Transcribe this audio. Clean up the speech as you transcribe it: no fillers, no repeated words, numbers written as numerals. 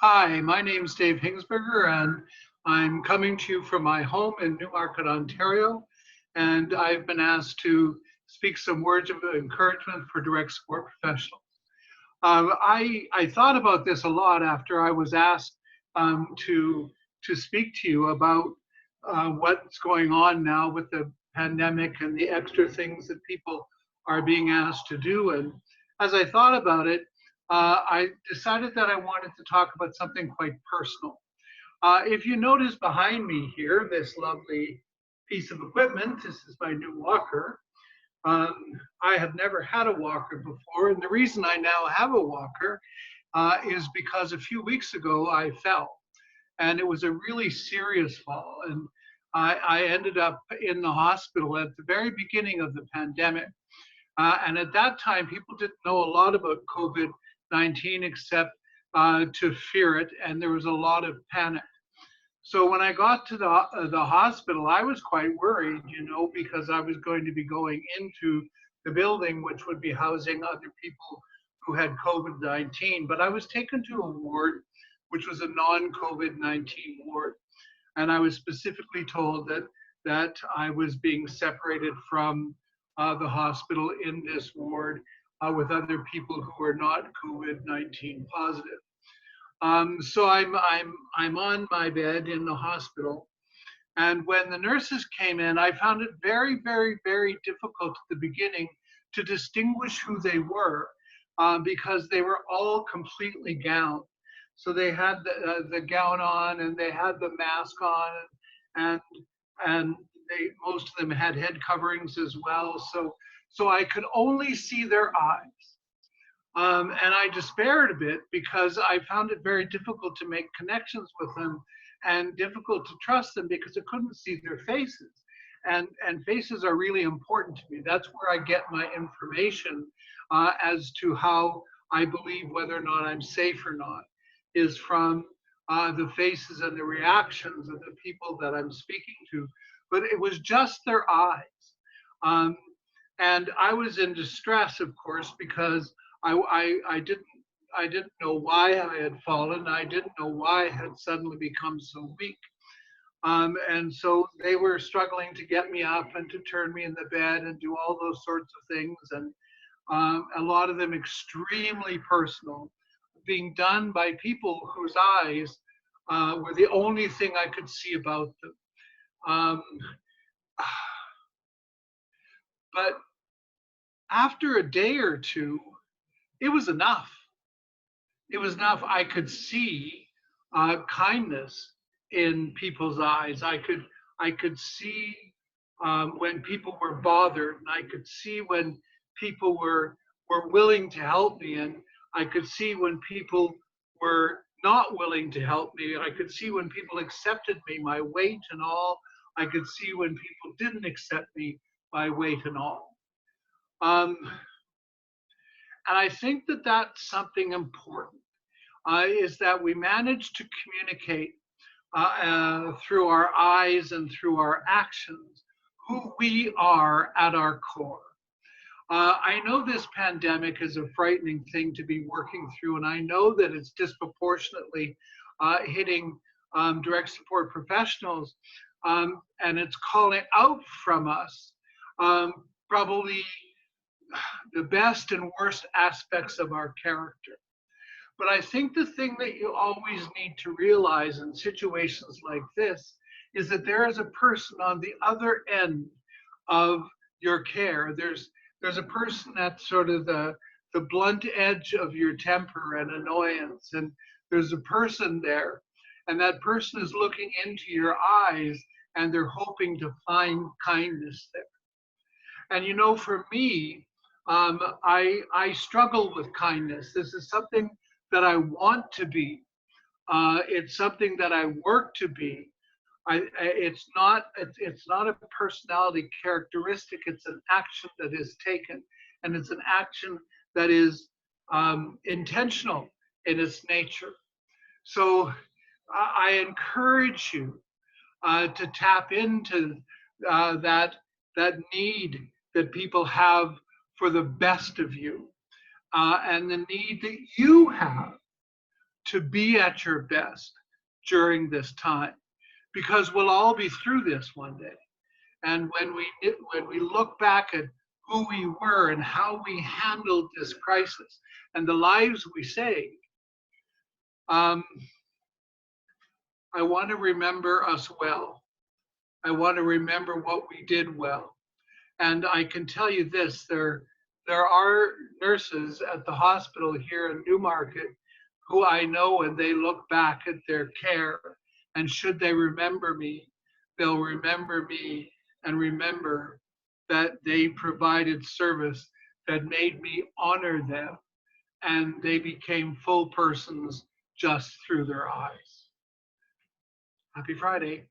Hi, my name is Dave Hingsburger, and I'm coming to you from my home in Newmarket, Ontario. And I've been asked to speak some words of encouragement for direct support professionals. I thought about this a lot after I was asked to speak to you about what's going on now with the pandemic and the extra things that people are being asked to do. And as I thought about it, I decided that I wanted to talk about something quite personal. If you notice behind me here, this lovely piece of equipment, this is my new walker. Um, I have never had a walker before, and the reason I now have a walker is because a few weeks ago I fell, and it was a really serious fall, and I ended up in the hospital at the very beginning of the pandemic. And at that time, people didn't know a lot about COVID-19 except to fear it, and there was a lot of panic. So when I got to the hospital, I was quite worried, because I was going to be going into the building, which would be housing other people who had COVID-19. But I was taken to a ward, which was a non-COVID-19 ward, and I was specifically told that I was being separated from the hospital in this ward with other people who were not COVID-19 positive. So I'm on my bed in the hospital, and when the nurses came in, I found it very, very, very difficult at the beginning to distinguish who they were because they were all completely gowned. So they had the gown on and they had the mask on, and and most of them had head coverings as well. So I could only see their eyes. And I despaired a bit because I found it very difficult to make connections with them and difficult to trust them because I couldn't see their faces. And faces are really important to me. That's where I get my information as to how I believe whether or not I'm safe or not, is from the faces and the reactions of the people that I'm speaking to. But it was just their eyes. Um, and I was in distress, of course, because I didn't know why I had fallen. I didn't know why I had suddenly become so weak. And so they were struggling to get me up and to turn me in the bed and do all those sorts of things. And a lot of them extremely personal, being done by people whose eyes were the only thing I could see about them. Um, but after a day or two, it was enough. It was enough. I could see kindness in people's eyes. I could see when people were bothered, and I could see when people were willing to help me, and I could see when people were not willing to help me. I could see when people accepted me, my weight and all. I could see when people didn't accept me, my weight and all. Um, and I think that that's something important, is that we manage to communicate through our eyes and through our actions who we are at our core. I know this pandemic is a frightening thing to be working through, and I know that it's disproportionately hitting direct support professionals, and it's calling out from us probably the best and worst aspects of our character. But I think the thing that you always need to realize in situations like this is that there is a person on the other end of your care. There's a person at sort of the blunt edge of your temper and annoyance, and there's a person there, and that person is looking into your eyes and they're hoping to find kindness there. And for me, I struggle with kindness. This is something that I want to be. It's something that I work to be. It's not a personality characteristic. It's an action that is taken, and it's an action that is intentional in its nature. So I encourage you to tap into that need that people have for the best of you, and the need that you have to be at your best during this time, because we'll all be through this one day. And when we look back at who we were and how we handled this crisis and the lives we saved, I want to remember us well. I want to remember what we did well. And I can tell you this, there are nurses at the hospital here in Newmarket who I know, and they look back at their care, and should they remember me, they'll remember me and remember that they provided service that made me honor them, and they became full persons just through their eyes. Happy Friday.